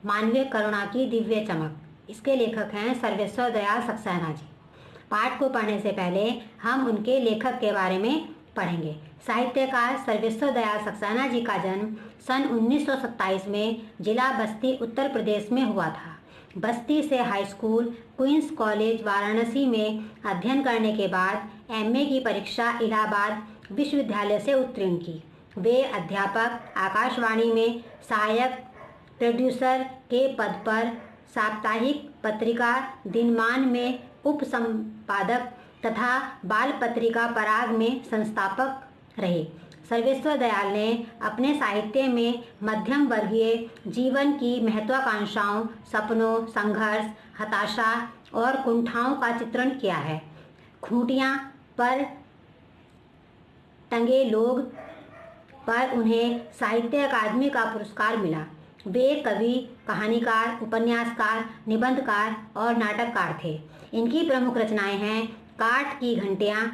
मानवीय करुणा की दिव्य चमक। इसके लेखक हैं सर्वेश्वर दयाल सक्सेना जी। पाठ को पढ़ने से पहले हम उनके लेखक के बारे में पढ़ेंगे। साहित्यकार सर्वेश्वर दयाल सक्सेना जी का जन्म सन 1927 में जिला बस्ती उत्तर प्रदेश में हुआ था। बस्ती से high school, Queen's college Varanasi में अध्ययन करने के बाद एमए की परीक्षा इलाहाबाद विश्वविद्यालय से उत्तीर्ण की। वे अध्यापक, आकाशवाणी में सहायक प्रोड्यूसर के पद पर, साप्ताहिक पत्रिका दिनमान में उप संपादक तथा बाल पत्रिका पराग में संस्थापक रहे। सर्वेश्वर दयाल ने अपने साहित्य में मध्यम वर्गीय जीवन की महत्वाकांक्षाओं, सपनों, संघर्ष, हताशा और कुंठाओं का चित्रण किया है। खूंटियां पर टंगे लोग पर उन्हें साहित्य अकादमी का पुरस्कार मिला। वे कवि, कहानीकार, उपन्यासकार, निबंधकार और नाटककार थे। इनकी प्रमुख रचनाएं हैं काठ की घंटियां,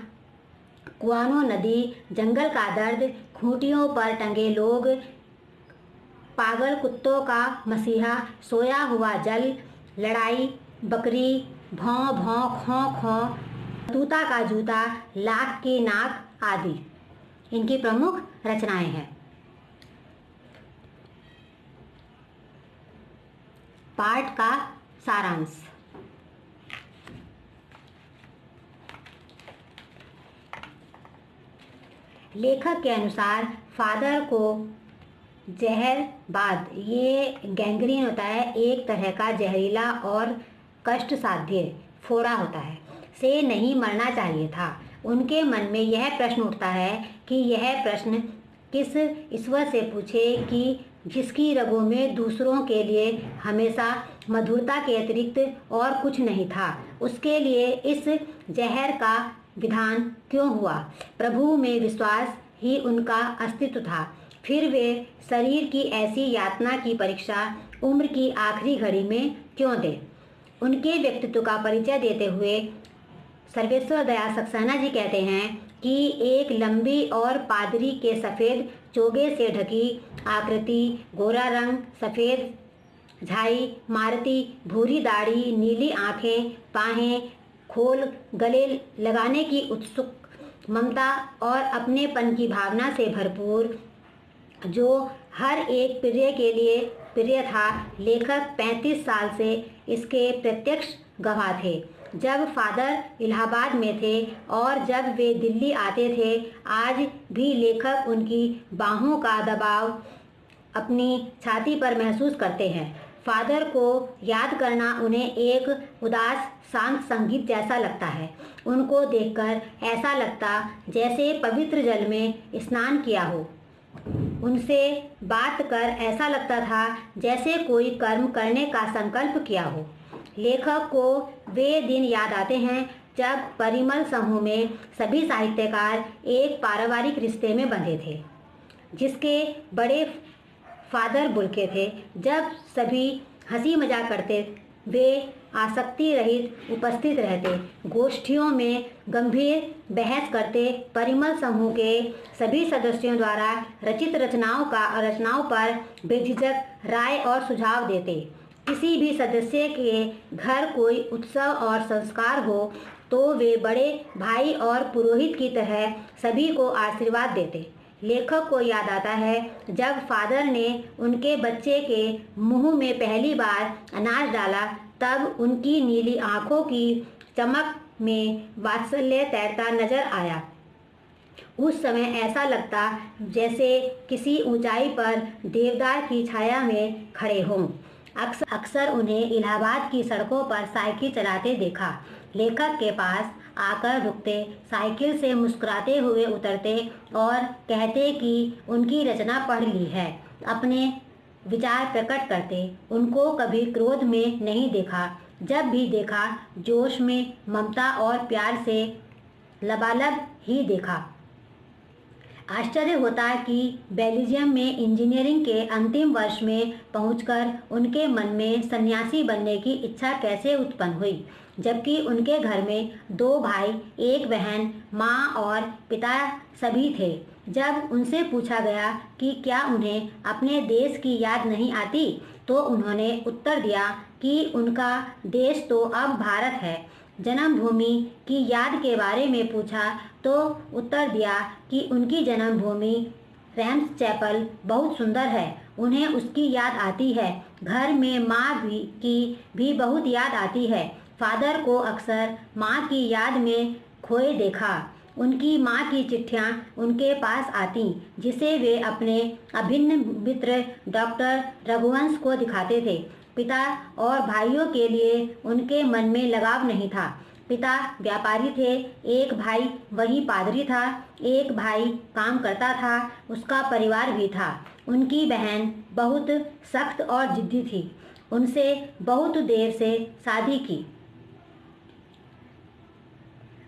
कुआनो नदी, जंगल का दर्द, खूंटियों पर टंगे लोग, पागल कुत्तों का मसीहा, सोया हुआ जल, लड़ाई, बकरी, भौं भौं खौं खौं, तूता का जूता, लाख की नाक आदि इनकी प्रमुख रचनाएं हैं। पाठ का सारांश। लेखक के अनुसार फादर को जहरबाद, ये गैंग्रीन होता है, एक तरह का जहरीला और कष्ट साध्य फोड़ा होता है, से नहीं मरना चाहिए था। उनके मन में यह प्रश्न उठता है कि यह प्रश्न किस ईश्वर से पूछे कि जिसकी रगों में दूसरों के लिए हमेशा मधुरता के अतिरिक्त और कुछ नहीं था, उसके लिए इस जहर का विधान क्यों हुआ? प्रभु में विश्वास ही उनका अस्तित्व था। फिर वे शरीर की ऐसी यातना की परीक्षा उम्र की आखिरी घड़ी में क्यों दें? उनके व्यक्तित्व का परिचय देते हुए सर्वेश्वर दयाल सक्सेना जी कहते हैं कि एक लंबी और पादरी के सफ़ेद चोगे से ढकी आकृति, गोरा रंग, सफ़ेद झाई, मारुति, भूरी दाढ़ी, नीली आँखें, बाहें खोल गले लगाने की उत्सुक ममता और अपनेपन की भावना से भरपूर, जो हर एक प्रिय के लिए प्रिय था। लेखक 35 साल से इसके प्रत्यक्ष गवाह थे। जब फादर इलाहाबाद में थे और जब वे दिल्ली आते थे, आज भी लेखक उनकी बाहों का दबाव अपनी छाती पर महसूस करते हैं। फादर को याद करना उन्हें एक उदास शांत संगीत जैसा लगता है। उनको देखकर ऐसा लगता जैसे पवित्र जल में स्नान किया हो। उनसे बात कर ऐसा लगता था जैसे कोई कर्म करने का संकल्प किया हो। लेखक को वे दिन याद आते हैं जब परिमल समूह में सभी साहित्यकार एक पारिवारिक रिश्ते में बंधे थे, जिसके बड़े फादर बुल्के थे। जब सभी हंसी मजाक करते, वे आसक्ति रहित उपस्थित रहते, गोष्ठियों में गंभीर बहस करते, परिमल समूह के सभी सदस्यों द्वारा रचित रचनाओं पर बेझिझक राय और सुझाव देते। किसी भी सदस्य के घर कोई उत्सव और संस्कार हो तो वे बड़े भाई और पुरोहित की तरह सभी को आशीर्वाद देते। लेखक को याद आता है जब फादर ने उनके बच्चे के मुंह में पहली बार अनाज डाला, तब उनकी नीली आंखों की चमक में वात्सल्य तैरता नजर आया। उस समय ऐसा लगता जैसे किसी ऊंचाई पर देवदार की छाया में खड़े हों। अक्सर उन्हें इलाहाबाद की सड़कों पर साइकिल चलाते देखा। लेखक के पास आकर रुकते, साइकिल से मुस्कुराते हुए उतरते और कहते कि उनकी रचना पढ़ ली है। अपने विचार प्रकट करते। उनको कभी क्रोध में नहीं देखा, जब भी देखा जोश में, ममता और प्यार से लबालब ही देखा। आश्चर्य होता कि बेल्जियम में इंजीनियरिंग के अंतिम वर्ष में पहुंचकर उनके मन में सन्यासी बनने की इच्छा कैसे उत्पन्न हुई, जबकि उनके घर में 2 भाई, 1 बहन, माँ और पिता सभी थे। जब उनसे पूछा गया कि क्या उन्हें अपने देश की याद नहीं आती, तो उन्होंने उत्तर दिया कि उनका देश तो अब भारत है। जन्मभूमि की याद के बारे में पूछा तो उत्तर दिया कि उनकी जन्मभूमि रैम्स चैपल बहुत सुंदर है, उन्हें उसकी याद आती है। घर में माँ की भी बहुत याद आती है। फादर को अक्सर माँ की याद में खोए देखा। उनकी माँ की चिट्ठियाँ उनके पास आती, जिसे वे अपने अभिन्न मित्र डॉक्टर रघुवंश को दिखाते थे। पिता और भाइयों के लिए उनके मन में लगाव नहीं था। पिता व्यापारी थे, एक भाई वही पादरी था, एक भाई काम करता था, उसका परिवार भी था। उनकी बहन बहुत सख्त और जिद्दी थी, उनसे बहुत देर से शादी की।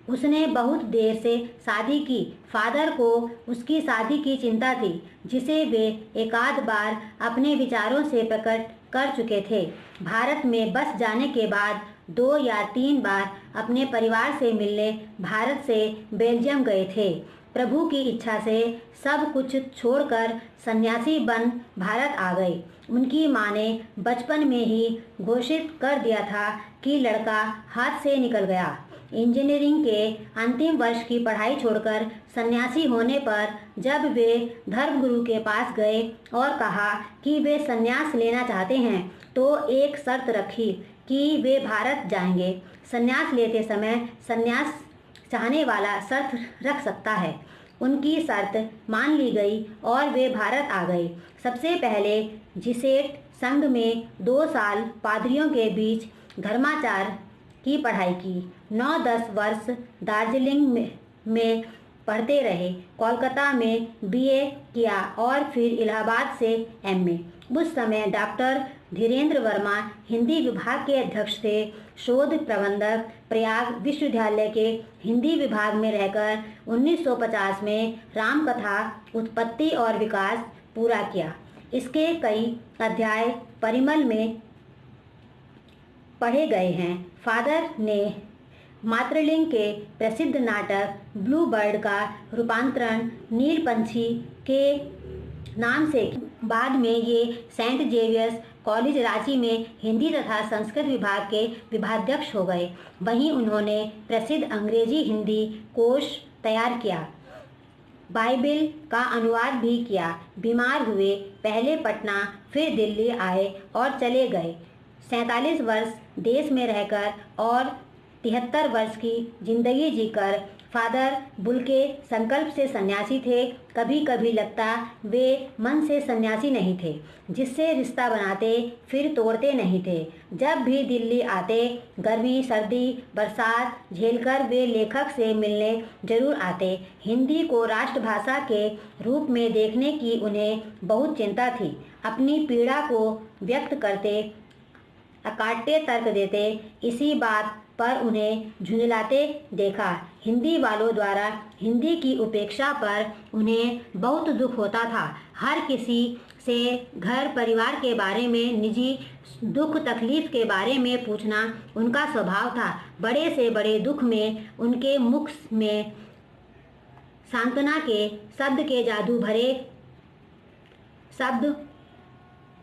उसने बहुत देर से शादी की। फादर को उसकी शादी की चिंता थी, जिसे वे एकाध बार अपने विचारों से प्रकट कर चुके थे। भारत में बस जाने के बाद 2 या 3 बार अपने परिवार से मिलने भारत से बेल्जियम गए थे। प्रभु की इच्छा से सब कुछ छोड़कर सन्यासी बन भारत आ गए। उनकी माँ ने बचपन में ही घोषित कर दिया था कि लड़का हाथ से निकल गया। इंजीनियरिंग के अंतिम वर्ष की पढ़ाई छोड़कर सन्यासी होने पर जब वे धर्मगुरु के पास गए और कहा कि वे सन्यास लेना चाहते हैं, तो एक शर्त रखी कि वे भारत जाएंगे। सन्यास लेते समय सन्यास चाहने वाला शर्त रख सकता है। उनकी शर्त मान ली गई और वे भारत आ गए। सबसे पहले जिसेट संघ में 2 साल पादरियों के बीच धर्माचार की पढ़ाई की। 9-10 वर्ष दार्जिलिंग में पढ़ते रहे। कोलकाता में बीए किया और फिर इलाहाबाद से एमए। उस समय डॉक्टर धीरेन्द्र वर्मा हिंदी विभाग के अध्यक्ष थे। शोध प्रबंधक प्रयाग विश्वविद्यालय के हिंदी विभाग में रहकर 1950 में रामकथा उत्पत्ति और विकास पूरा किया। इसके कई अध्याय परिमल में पढ़े गए हैं। फादर ने मातृलिंग के प्रसिद्ध नाटक ब्लू बर्ड का रूपांतरण नीलपंछी के नाम से। बाद में ये सेंट जेवियर्स कॉलेज रांची में हिंदी तथा संस्कृत विभाग के विभागाध्यक्ष हो गए। वहीं उन्होंने प्रसिद्ध अंग्रेजी हिंदी कोश तैयार किया, बाइबिल का अनुवाद भी किया। बीमार हुए, पहले पटना फिर दिल्ली आए और चले गए। 47 वर्ष देश में रहकर और 73 वर्ष की जिंदगी जीकर फादर बुल के संकल्प से सन्यासी थे। कभी कभी लगता वे मन से सन्यासी नहीं थे, जिससे रिश्ता बनाते फिर तोड़ते नहीं थे। जब भी दिल्ली आते, गर्मी सर्दी बरसात झेलकर वे लेखक से मिलने जरूर आते। हिंदी को राष्ट्रभाषा के रूप में देखने की उन्हें बहुत चिंता थी। अपनी पीड़ा को व्यक्त करते, अकाट्य तर्क देते। इसी बात पर उन्हें झुंझलाते देखा। हिंदी वालों द्वारा हिंदी की उपेक्षा पर उन्हें बहुत दुख होता था। हर किसी से घर परिवार के बारे में, निजी दुख तकलीफ के बारे में पूछना उनका स्वभाव था। बड़े से बड़े दुख में उनके मुख में सांत्वना के शब्द के जादू भरे शब्द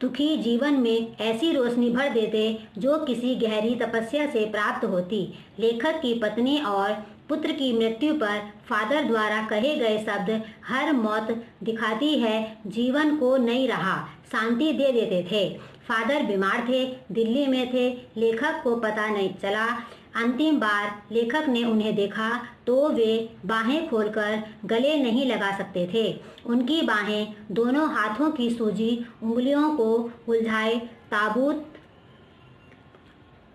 दुखी जीवन में ऐसी रोशनी भर देते जो किसी गहरी तपस्या से प्राप्त होती। लेखक की पत्नी और पुत्र की मृत्यु पर फादर द्वारा कहे गए शब्द हर मौत दिखाती है जीवन को नहीं रहा, शांति दे देते थे। फादर बीमार थे, दिल्ली में थे, लेखक को पता नहीं चला। अंतिम बार लेखक ने उन्हें देखा तो वे बाहें खोलकर गले नहीं लगा सकते थे। उनकी बाहें दोनों हाथों की सूजी उंगलियों को उलझाए ताबूत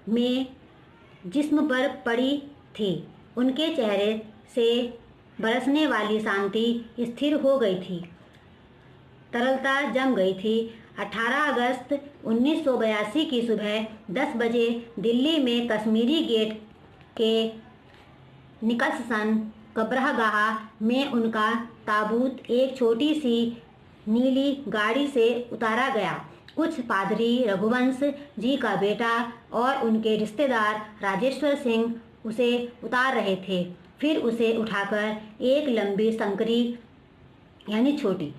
में जिस्म पर पड़ी थी। उनके चेहरे से बरसने वाली शांति स्थिर हो गई थी, तरलता जम गई थी। 18 अगस्त 1982 की सुबह 10 बजे दिल्ली में कश्मीरी गेट के निकलसन कब्रगाह में उनका ताबूत एक छोटी सी नीली गाड़ी से उतारा गया। कुछ पादरी रघुवंश जी का बेटा और उनके रिश्तेदार राजेश्वर सिंह उसे उतार रहे थे। फिर उसे उठाकर एक लंबी संकरी यानी छोटी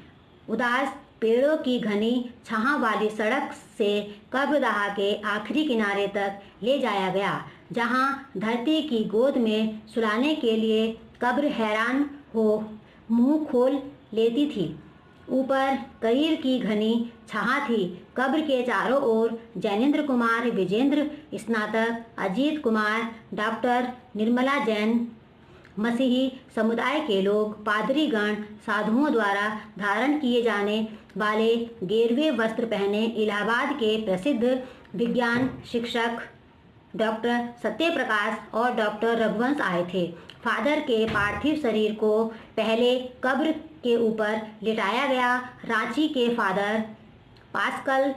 उदास पेड़ों की घनी छाह वाली सड़क से कब्रदाह के आखिरी किनारे तक ले जाया गया, जहां धरती की गोद में सुलाने के लिए कब्र हैरान हो मुंह खोल लेती थी। ऊपर करीर की घनी छाह थी। कब्र के चारों ओर जैनेन्द्र कुमार, विजेंद्र स्नातक, अजीत कुमार, डॉक्टर निर्मला जैन, मसीही समुदाय के लोग, पादरीगण, साधुओं द्वारा धारण किए जाने वाले गेरुए वस्त्र पहने इलाहाबाद के प्रसिद्ध विज्ञान शिक्षक डॉक्टर सत्यप्रकाश और डॉक्टर रघुवंश आए थे। फादर के पार्थिव शरीर को पहले कब्र के ऊपर लिटाया गया। रांची के फादर पास्कल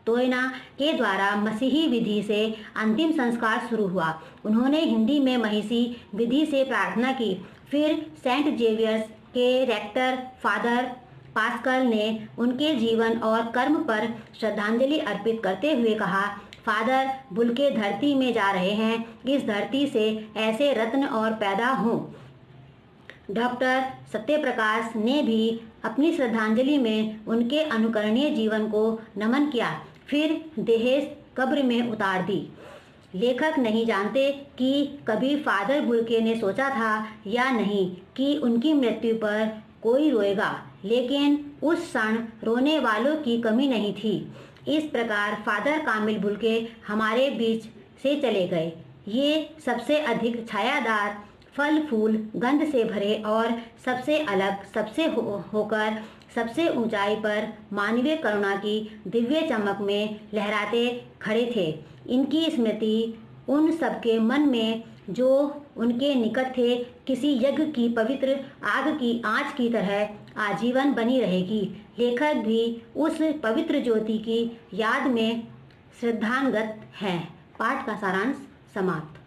तोयना के द्वारा मसीही विधि से अंतिम संस्कार शुरू हुआ। उन्होंने हिंदी में महिषी विधि से प्रार्थना की। फिर सेंट जेवियर्स के रेक्टर फादर पास्कल ने उनके जीवन और कर्म पर श्रद्धांजलि अर्पित करते हुए कहा, फादर बुल्के धरती में जा रहे हैं, इस धरती से ऐसे रत्न और पैदा हों। डॉक्टर सत्यप्रकाश ने भी अपनी श्रद्धांजलि में उनके अनुकरणीय जीवन को नमन किया। फिर देहेश कब्र में उतार दी। लेखक नहीं जानते कि कभी फादर बुल्के ने सोचा था या नहीं कि उनकी मृत्यु पर कोई रोएगा, लेकिन उस क्षण रोने वालों की कमी नहीं थी। इस प्रकार फादर कामिल बुल्के हमारे बीच से चले गए। ये सबसे अधिक छायादार, फल फूल गंध से भरे और सबसे अलग, सबसे होकर सबसे ऊंचाई पर मानवीय करुणा की दिव्य चमक में लहराते खड़े थे। इनकी स्मृति उन सबके मन में जो उनके निकट थे किसी यज्ञ की पवित्र आग की आंच की तरह आजीवन बनी रहेगी। लेखक भी उस पवित्र ज्योति की याद में श्रद्धांगत हैं। पाठ का सारांश समाप्त।